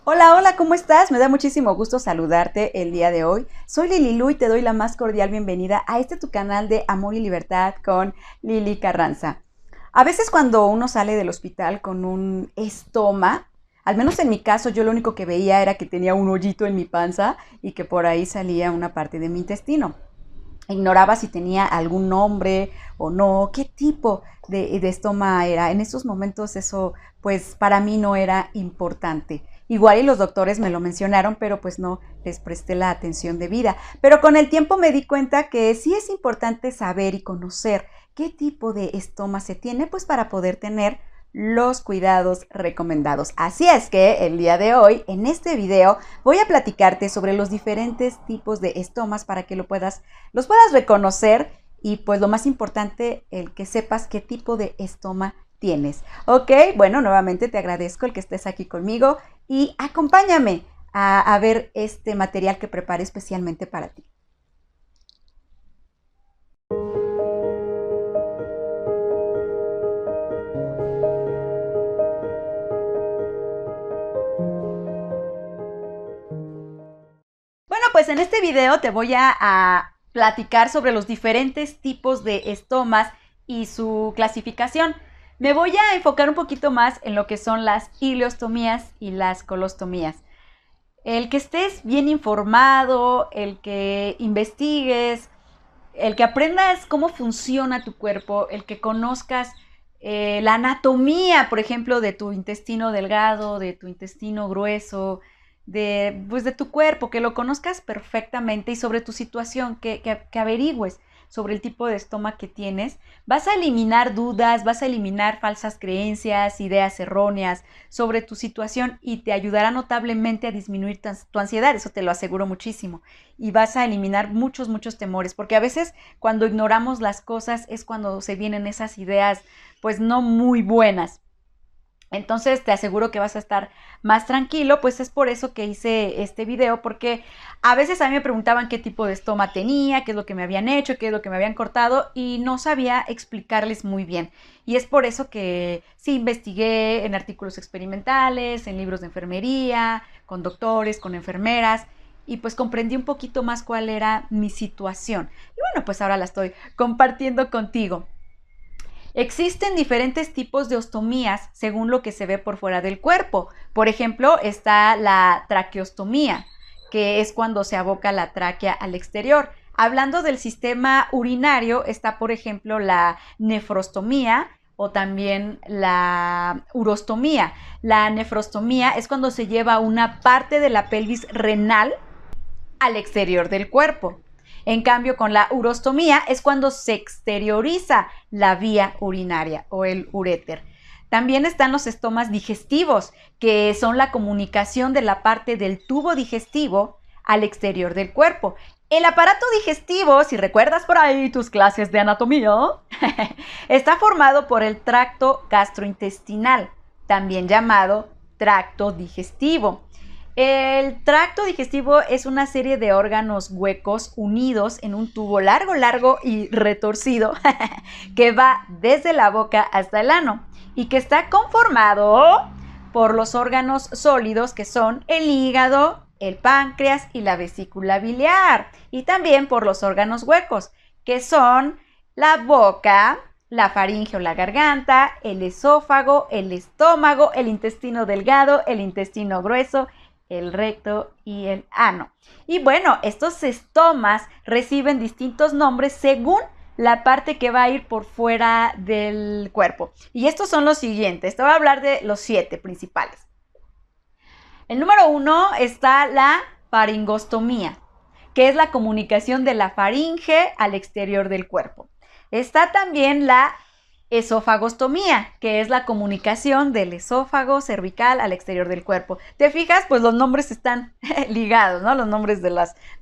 Hola, hola, ¿cómo estás? Me da muchísimo gusto saludarte el día de hoy. Soy Lili Lu y te doy la más cordial bienvenida a este tu canal de Amor y Libertad con Lili Carranza. A veces cuando uno sale del hospital con un estoma, al menos en mi caso yo lo único que veía era que tenía un hoyito en mi panza y que por ahí salía una parte de mi intestino. Ignoraba si tenía algún nombre o no, qué tipo de estoma era. En esos momentos eso pues para mí no era importante. Igual y los doctores me lo mencionaron, pero pues no les presté la atención debida. Pero con el tiempo me di cuenta que sí es importante saber y conocer qué tipo de estoma se tiene, pues para poder tener los cuidados recomendados. Así es que el día de hoy, en este video, voy a platicarte sobre los diferentes tipos de estomas para que los puedas reconocer y pues lo más importante, el que sepas qué tipo de estoma tienes. Ok, bueno, nuevamente te agradezco el que estés aquí conmigo y acompáñame a ver este material que preparé especialmente para ti. Bueno, pues en este video te voy a platicar sobre los diferentes tipos de estomas y su clasificación. Me voy a enfocar un poquito más en lo que son las ileostomías y las colostomías. El que estés bien informado, el que investigues, el que aprendas cómo funciona tu cuerpo, el que conozcas la anatomía, por ejemplo, de tu intestino delgado, de tu intestino grueso, pues de tu cuerpo, que lo conozcas perfectamente y sobre tu situación, que averigües sobre el tipo de estómago que tienes, vas a eliminar dudas, vas a eliminar falsas creencias, ideas erróneas sobre tu situación y te ayudará notablemente a disminuir tu ansiedad, eso te lo aseguro muchísimo. Y vas a eliminar muchos temores, porque a veces cuando ignoramos las cosas es cuando se vienen esas ideas pues no muy buenas. Entonces te aseguro que vas a estar más tranquilo, pues es por eso que hice este video, porque a veces a mí me preguntaban qué tipo de estoma tenía, qué es lo que me habían hecho, qué es lo que me habían cortado y no sabía explicarles muy bien. Y es por eso que sí investigué en artículos experimentales, en libros de enfermería, con doctores, con enfermeras y pues comprendí un poquito más cuál era mi situación. Y bueno, pues ahora la estoy compartiendo contigo. Existen diferentes tipos de ostomías según lo que se ve por fuera del cuerpo. Por ejemplo, está la traqueostomía, que es cuando se aboca la tráquea al exterior. Hablando del sistema urinario, está, por ejemplo, la nefrostomía o también la urostomía. La nefrostomía es cuando se lleva una parte de la pelvis renal al exterior del cuerpo. En cambio, con la urostomía es cuando se exterioriza la vía urinaria o el uréter. También están los estomas digestivos, que son la comunicación de la parte del tubo digestivo al exterior del cuerpo. El aparato digestivo, si recuerdas por ahí tus clases de anatomía, está formado por el tracto gastrointestinal, también llamado tracto digestivo. El tracto digestivo es una serie de órganos huecos unidos en un tubo largo y retorcido que va desde la boca hasta el ano y que está conformado por los órganos sólidos que son el hígado, el páncreas y la vesícula biliar, y también por los órganos huecos que son la boca, la faringe o la garganta, el esófago, el estómago, el intestino delgado, el intestino grueso, el recto y el ano. Y bueno, estos estomas reciben distintos nombres según la parte que va a ir por fuera del cuerpo. Y estos son los siguientes. Te voy a hablar de los 7 principales. El número 1 está la faringostomía, que es la comunicación de la faringe al exterior del cuerpo. Está también la esofagostomía, que es la comunicación del esófago cervical al exterior del cuerpo. ¿Te fijas? Pues los nombres están ligados, ¿no? Los nombres de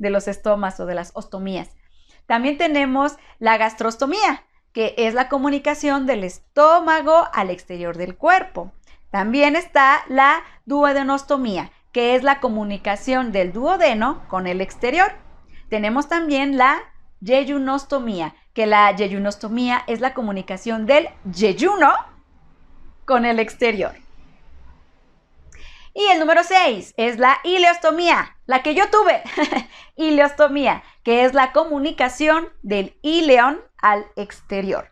los estomas o de las ostomías. También tenemos la gastrostomía, que es la comunicación del estómago al exterior del cuerpo. También está la duodenostomía, que es la comunicación del duodeno con el exterior. Tenemos también la yeyunostomía, que la yeyunostomía es la comunicación del yeyuno con el exterior. Y el número 6 es la ileostomía, la que yo tuve. Ileostomía, que es la comunicación del íleon al exterior.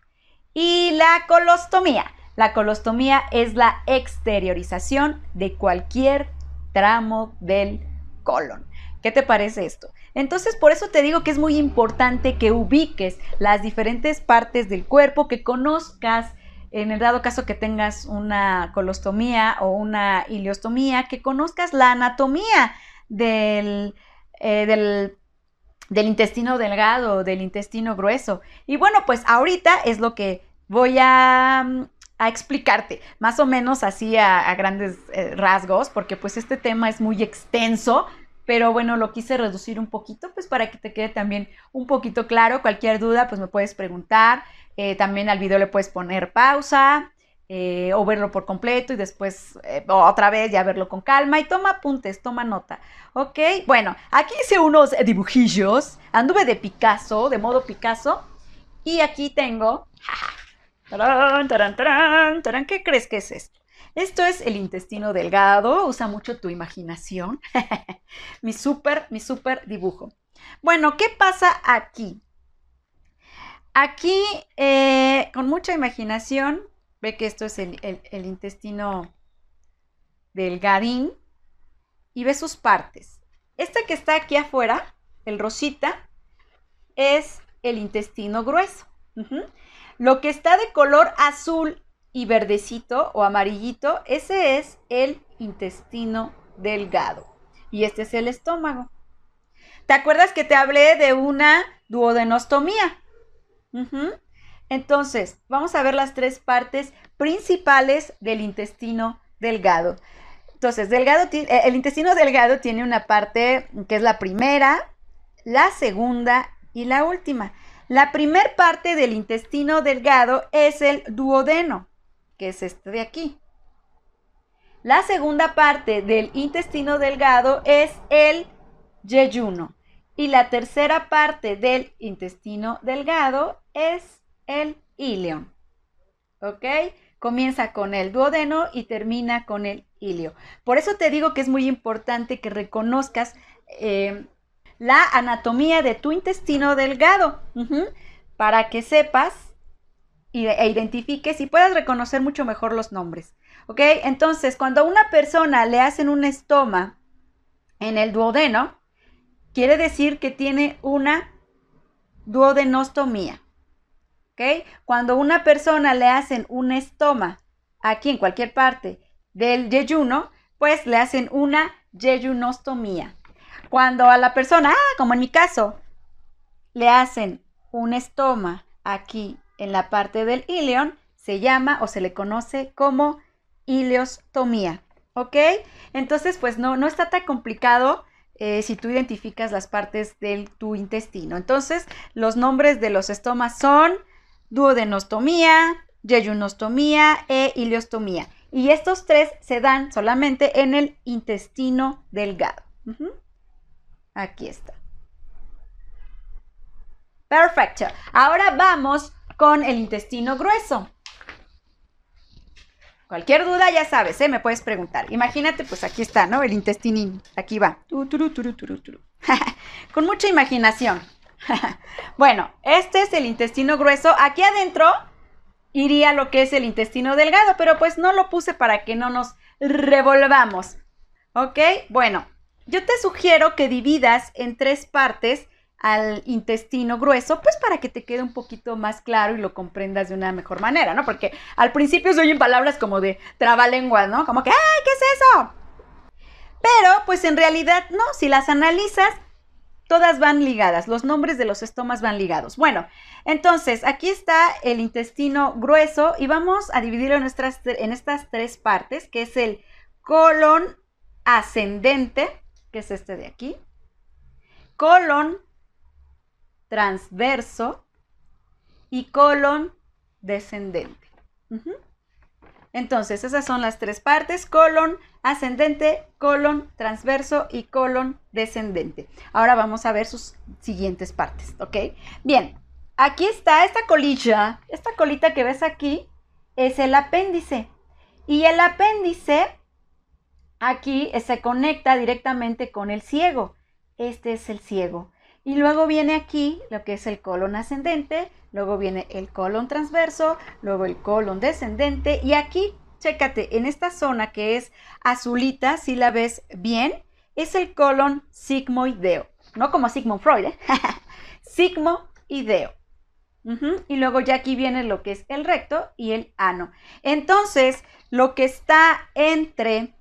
Y la colostomía. La colostomía es la exteriorización de cualquier tramo del colon. ¿Qué te parece esto? Entonces, por eso te digo que es muy importante que ubiques las diferentes partes del cuerpo, que conozcas, en el dado caso que tengas una colostomía o una ileostomía, que conozcas la anatomía del intestino delgado, del intestino grueso. Y bueno, pues ahorita es lo que voy a explicarte, más o menos así a grandes rasgos, porque pues este tema es muy extenso, pero bueno, lo quise reducir un poquito, pues para que te quede también un poquito claro. Cualquier duda, pues me puedes preguntar. También al video le puedes poner pausa o verlo por completo y después otra vez ya verlo con calma y toma apuntes, toma nota. Ok, bueno, aquí hice unos dibujillos, anduve de Picasso, de modo Picasso, y aquí tengo... ¡Tarán, tarán, tarán, tarán! ¿Qué crees que es esto? Esto es el intestino delgado, usa mucho tu imaginación. mi súper dibujo. Bueno, ¿qué pasa aquí? Aquí, con mucha imaginación, ve que esto es el intestino delgadín y ve sus partes. Esta que está aquí afuera, el rosita, es el intestino grueso. Lo que está de color azul y verdecito o amarillito, ese es el intestino delgado. Y este es el estómago. ¿Te acuerdas que te hablé de una duodenostomía? Entonces, vamos a ver las tres partes principales del intestino delgado. Entonces, el intestino delgado tiene una parte que es la primera, la segunda y la última. La primer parte del intestino delgado es el duodeno, que es este de aquí. La segunda parte del intestino delgado es el yeyuno. Y la tercera parte del intestino delgado es el íleon. ¿Ok? Comienza con el duodeno y termina con el ilio. Por eso te digo que es muy importante que reconozcas la anatomía de tu intestino delgado, para que sepas e identifiques y puedas reconocer mucho mejor los nombres. ¿Ok? Entonces, cuando a una persona le hacen un estoma en el duodeno, quiere decir que tiene una duodenostomía. ¿Ok? Cuando a una persona le hacen un estoma aquí en cualquier parte del yeyuno, pues le hacen una yeyunostomía. Cuando a la persona, como en mi caso, le hacen un estoma aquí en la parte del íleon, se llama o se le conoce como ileostomía. ¿Ok? Entonces, pues no está tan complicado si tú identificas las partes de tu intestino. Entonces, los nombres de los estomas son duodenostomía, yeyunostomía e ileostomía. Y estos tres se dan solamente en el intestino delgado. Aquí está. Perfecto. Ahora vamos con el intestino grueso. Cualquier duda, ya sabes, me puedes preguntar. Imagínate, pues aquí está, ¿no? El intestinín. Aquí va. Con mucha imaginación. Bueno, este es el intestino grueso. Aquí adentro iría lo que es el intestino delgado, pero pues no lo puse para que no nos revolvamos. ¿Ok? Bueno, yo te sugiero que dividas en tres partes al intestino grueso, pues para que te quede un poquito más claro y lo comprendas de una mejor manera, ¿no? Porque al principio se oyen palabras como de trabalenguas, ¿no? Como que, ¡ay, qué es eso! Pero, pues en realidad, no, si las analizas, todas van ligadas, los nombres de los estomas van ligados. Bueno, entonces, aquí está el intestino grueso y vamos a dividirlo en estas tres partes, que es el colon ascendente, que es este de aquí, colon transverso y colon descendente. Entonces, esas son las tres partes: colon ascendente, colon transverso y colon descendente. Ahora vamos a ver sus siguientes partes, ¿ok? Bien, aquí está esta colita que ves aquí, es el apéndice. Y el apéndice aquí se conecta directamente con el ciego. Este es el ciego. Y luego viene aquí lo que es el colon ascendente, luego viene el colon transverso, luego el colon descendente y aquí, chécate, en esta zona que es azulita, si la ves bien, es el colon sigmoideo. No como Sigmund Freud, ¿eh? Sigmoideo. Y luego ya aquí viene lo que es el recto y el ano. Entonces, lo que está entre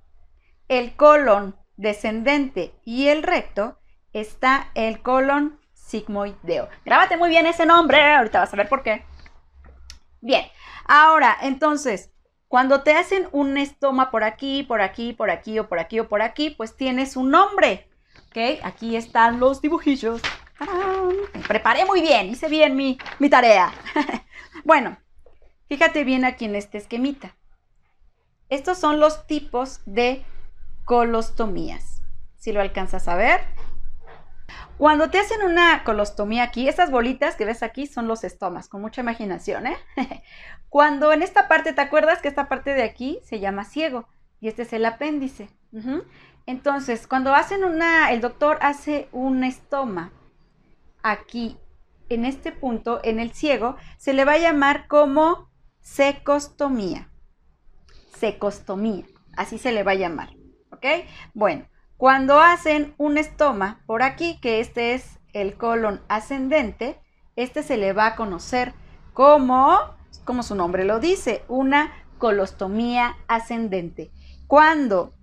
el colon descendente y el recto está el colon sigmoideo. Grábate muy bien ese nombre, ahorita vas a ver por qué. Bien, ahora, entonces, cuando te hacen un estoma por aquí, por aquí, por aquí, o por aquí, o por aquí, pues tienes un nombre, ¿ok? Aquí están los dibujillos. ¡Tarán! Me preparé muy bien, hice bien mi tarea. Bueno, fíjate bien aquí en este esquemita. Estos son los tipos de colostomías. ¿Sí lo alcanzas a ver? Cuando te hacen una colostomía aquí, estas bolitas que ves aquí son los estomas, con mucha imaginación, ¿eh? Cuando en esta parte, ¿te acuerdas que esta parte de aquí se llama ciego? Y este es el apéndice. Entonces, cuando hacen el doctor hace un estoma aquí, en este punto, en el ciego, se le va a llamar como cecostomía. Cecostomía, así se le va a llamar, ¿ok? Bueno, cuando hacen un estoma por aquí, que este es el colon ascendente, este se le va a conocer como su nombre lo dice, una colostomía ascendente. Cuando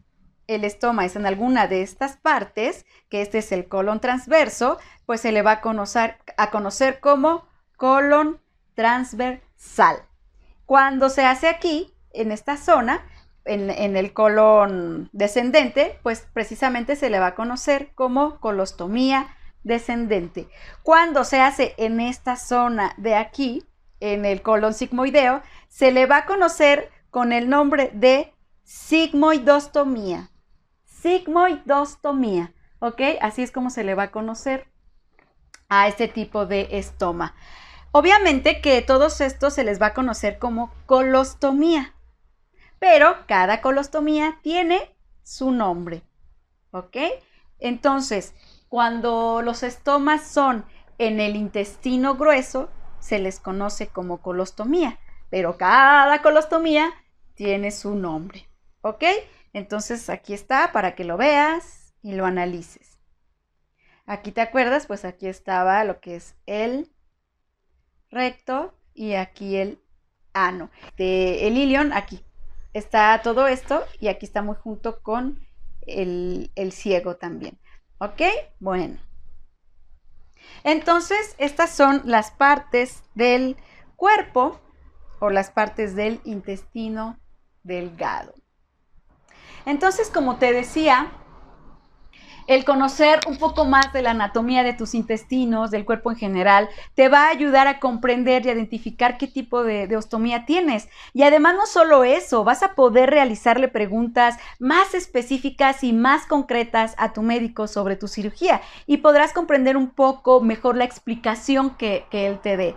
el estoma es en alguna de estas partes, que este es el colon transverso, pues se le va a conocer como colon transversal. Cuando se hace aquí, en esta zona, en el colon descendente, pues precisamente se le va a conocer como colostomía descendente. Cuando se hace en esta zona de aquí, en el colon sigmoideo, se le va a conocer con el nombre de sigmoidostomía. Sigmoidostomía, ¿ok? Así es como se le va a conocer a este tipo de estoma. Obviamente que todos estos se les va a conocer como colostomía, pero cada colostomía tiene su nombre, ¿ok? Entonces, cuando los estomas son en el intestino grueso, se les conoce como colostomía, pero cada colostomía tiene su nombre, ¿ok? Entonces, aquí está para que lo veas y lo analices. Aquí te acuerdas, pues aquí estaba lo que es el recto y aquí el ano. El ilion, aquí está todo esto y aquí está muy junto con el ciego también. ¿Ok? Bueno. Entonces, estas son las partes del cuerpo o las partes del intestino delgado. Entonces, como te decía, el conocer un poco más de la anatomía de tus intestinos, del cuerpo en general, te va a ayudar a comprender y a identificar qué tipo de ostomía tienes. Y además no solo eso, vas a poder realizarle preguntas más específicas y más concretas a tu médico sobre tu cirugía y podrás comprender un poco mejor la explicación que él te dé.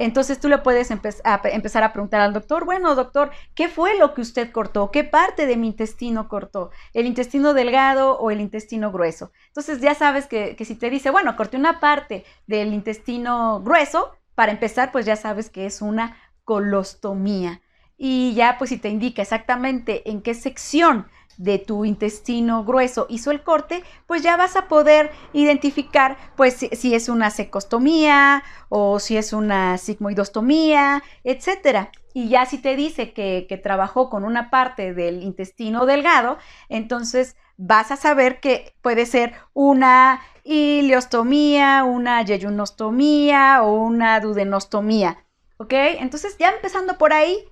Entonces tú le puedes empezar a preguntar al doctor, bueno, doctor, ¿qué fue lo que usted cortó? ¿Qué parte de mi intestino cortó? ¿El intestino delgado o el intestino grueso? Entonces ya sabes que si te dice, bueno, corté una parte del intestino grueso, para empezar, pues ya sabes que es una colostomía. Y ya pues si te indica exactamente en qué sección de tu intestino grueso hizo el corte, pues ya vas a poder identificar pues si es una cecostomía o si es una sigmoidostomía, etcétera. Y ya si te dice que trabajó con una parte del intestino delgado, entonces vas a saber que puede ser una ileostomía, una yeyunostomía o una duodenostomía, ¿ok? Entonces ya empezando por ahí,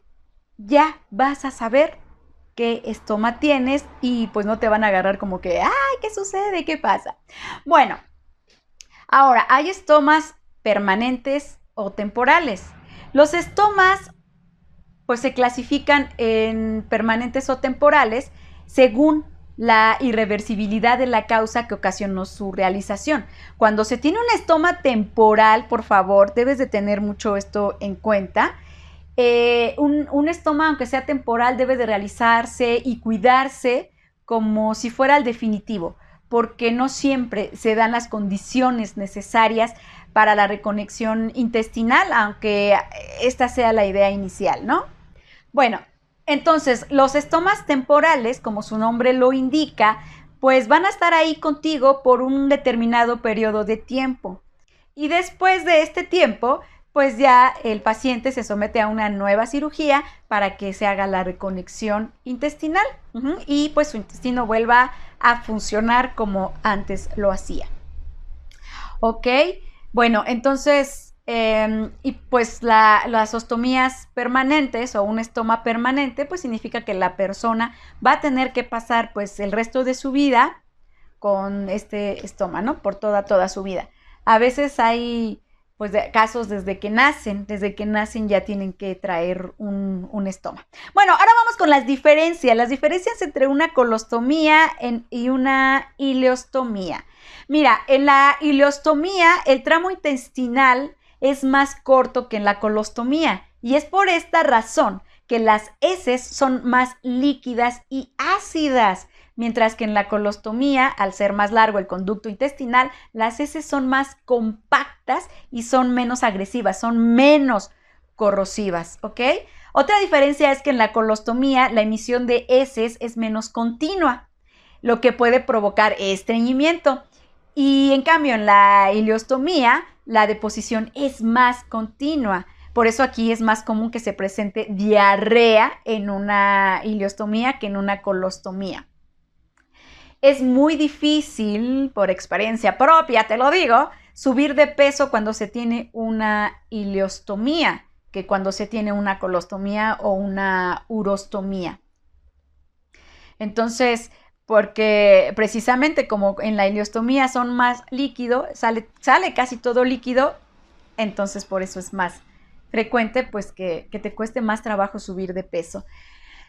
ya vas a saber qué estoma tienes y pues no te van a agarrar como que, ay, ¿qué sucede? ¿Qué pasa? Bueno, ahora, hay estomas permanentes o temporales. Los estomas pues se clasifican en permanentes o temporales según la irreversibilidad de la causa que ocasionó su realización. Cuando se tiene un estoma temporal, por favor, debes de tener mucho esto en cuenta. Un estoma, aunque sea temporal, debe de realizarse y cuidarse como si fuera el definitivo, porque no siempre se dan las condiciones necesarias para la reconexión intestinal, aunque esta sea la idea inicial, ¿no? Bueno, entonces los estomas temporales, como su nombre lo indica, pues van a estar ahí contigo por un determinado periodo de tiempo. Y después de este tiempo, pues ya el paciente se somete a una nueva cirugía para que se haga la reconexión intestinal y pues su intestino vuelva a funcionar como antes lo hacía. ¿Ok? Bueno, entonces, y pues las ostomías permanentes o un estoma permanente, pues significa que la persona va a tener que pasar pues el resto de su vida con este estoma, ¿no? Por toda su vida. A veces hay pues casos desde que nacen ya tienen que traer un estoma. Bueno, ahora vamos con las diferencias entre una colostomía y una ileostomía. Mira, en la ileostomía el tramo intestinal es más corto que en la colostomía y es por esta razón que las heces son más líquidas y ácidas, mientras que en la colostomía, al ser más largo el conducto intestinal, las heces son más compactas y son menos agresivas, son menos corrosivas, ¿ok? Otra diferencia es que en la colostomía la emisión de heces es menos continua, lo que puede provocar estreñimiento. Y en cambio en la ileostomía la deposición es más continua. Por eso aquí es más común que se presente diarrea en una ileostomía que en una colostomía. Es muy difícil, por experiencia propia, te lo digo, subir de peso cuando se tiene una ileostomía que cuando se tiene una colostomía o una urostomía. Entonces, porque precisamente como en la ileostomía son más líquido, sale casi todo líquido, entonces por eso es más frecuente pues que te cueste más trabajo subir de peso.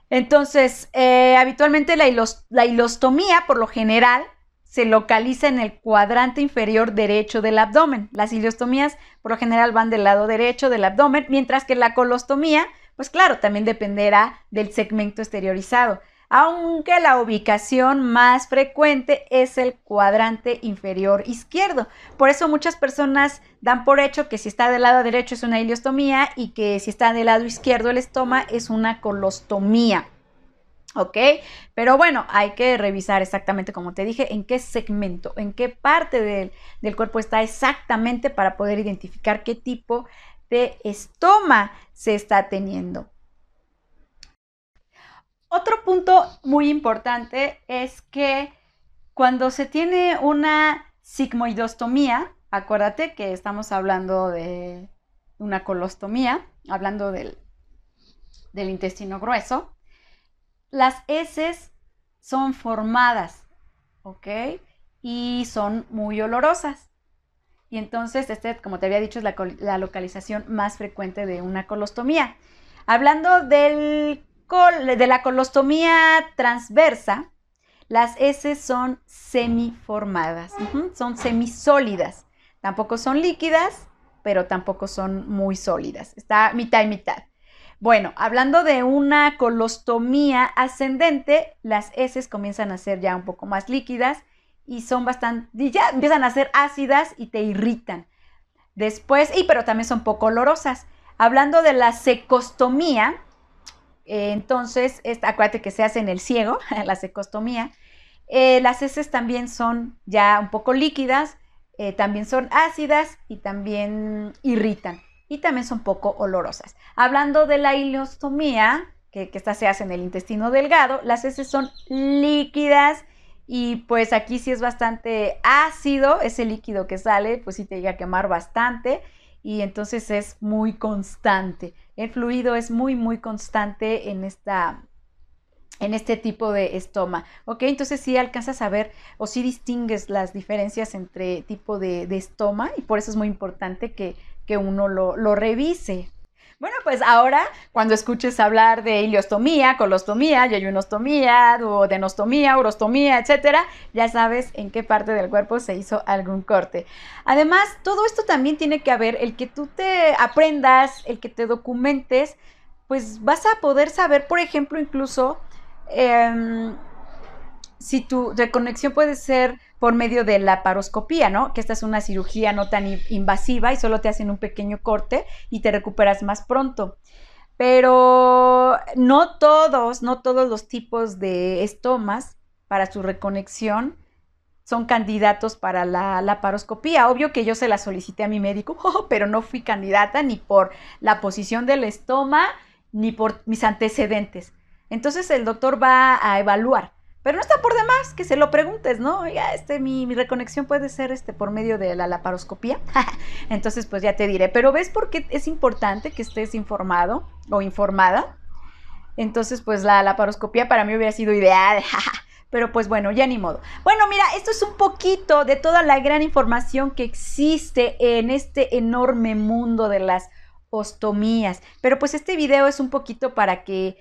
Entonces, habitualmente la ileostomía, por lo general, se localiza en el cuadrante inferior derecho del abdomen. Las ileostomías, por lo general, van del lado derecho del abdomen, mientras que la colostomía, pues claro, también dependerá del segmento exteriorizado, aunque la ubicación más frecuente es el cuadrante inferior izquierdo. Por eso muchas personas dan por hecho que si está del lado derecho es una ileostomía y que si está del lado izquierdo el estoma es una colostomía. ¿Ok? Pero bueno, hay que revisar exactamente, como te dije, en qué segmento, en qué parte del cuerpo está exactamente para poder identificar qué tipo de estoma se está teniendo. Otro punto muy importante es que cuando se tiene una sigmoidostomía, acuérdate que estamos hablando de una colostomía, hablando del intestino grueso, las heces son formadas, ¿ok? Y son muy olorosas. Y entonces, como te había dicho, es la localización más frecuente de una colostomía. Hablando de la colostomía transversa, las heces son semiformadas, son semisólidas. Tampoco son líquidas, pero tampoco son muy sólidas. Está mitad y mitad. Bueno, hablando de una colostomía ascendente, las heces comienzan a ser ya un poco más líquidas y ya empiezan a ser ácidas y te irritan. Después, pero también son poco olorosas. Hablando de la secostomía, entonces, acuérdate que se hace en el ciego, la secostomía. Las heces también son ya un poco líquidas, también son ácidas y también irritan. Y también son poco olorosas. Hablando de la ileostomía, que esta se hace en el intestino delgado, las heces son líquidas y pues aquí sí es bastante ácido, ese líquido que sale, pues sí te llega a quemar bastante y entonces es muy constante. El fluido es muy, muy constante en este tipo de estoma, ¿ok? Entonces sí alcanzas a ver o sí distingues las diferencias entre tipo de estoma y por eso es muy importante que uno lo revise. Bueno, pues ahora cuando escuches hablar de ileostomía, colostomía, yeyunostomía, duodenostomía, urostomía, etcétera, ya sabes en qué parte del cuerpo se hizo algún corte. Además, todo esto también tiene que ver el que tú te aprendas, el que te documentes, pues vas a poder saber, por ejemplo, incluso si tu reconexión puede ser por medio de la laparoscopía, ¿no? Que esta es una cirugía no tan invasiva y solo te hacen un pequeño corte y te recuperas más pronto. Pero no todos los tipos de estomas para su reconexión son candidatos para la laparoscopía. Obvio que yo se la solicité a mi médico, pero no fui candidata ni por la posición del estoma ni por mis antecedentes. Entonces el doctor va a evaluar. Pero no está por demás que se lo preguntes, ¿no? Oiga, mi reconexión puede ser por medio de la laparoscopía. Entonces, pues ya te diré. Pero ¿ves por qué es importante que estés informado o informada? Entonces, pues la laparoscopía para mí hubiera sido ideal. Pero pues bueno, ya ni modo. Bueno, mira, esto es un poquito de toda la gran información que existe en este enorme mundo de las ostomías. Pero pues este video es un poquito para que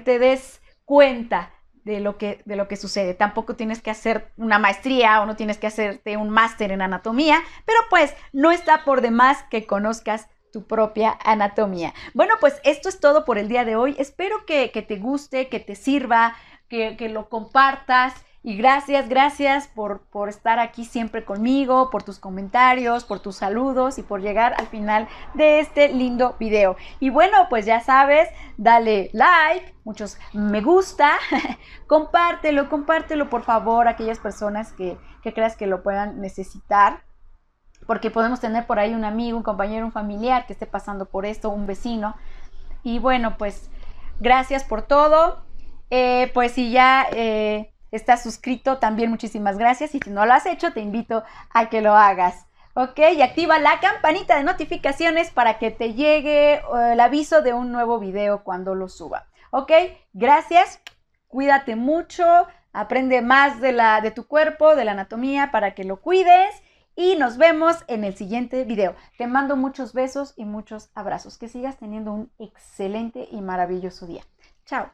te des cuenta de lo que sucede. Tampoco tienes que hacer una maestría o no tienes que hacerte un máster en anatomía, pero pues no está por demás que conozcas tu propia anatomía. Bueno, pues esto es todo por el día de hoy. Espero que te guste, que te sirva, que lo compartas. Y gracias por estar aquí siempre conmigo, por tus comentarios, por tus saludos y por llegar al final de este lindo video. Y bueno, pues ya sabes, dale like, muchos me gusta, compártelo por favor a aquellas personas que creas que lo puedan necesitar. Porque podemos tener por ahí un amigo, un compañero, un familiar que esté pasando por esto, un vecino. Y bueno, pues gracias por todo. Pues si ya estás suscrito, también muchísimas gracias. Y si no lo has hecho, te invito a que lo hagas. ¿Ok? Y activa la campanita de notificaciones para que te llegue el aviso de un nuevo video cuando lo suba. ¿Ok? Gracias. Cuídate mucho. Aprende más de tu cuerpo, de la anatomía, para que lo cuides. Y nos vemos en el siguiente video. Te mando muchos besos y muchos abrazos. Que sigas teniendo un excelente y maravilloso día. Chao.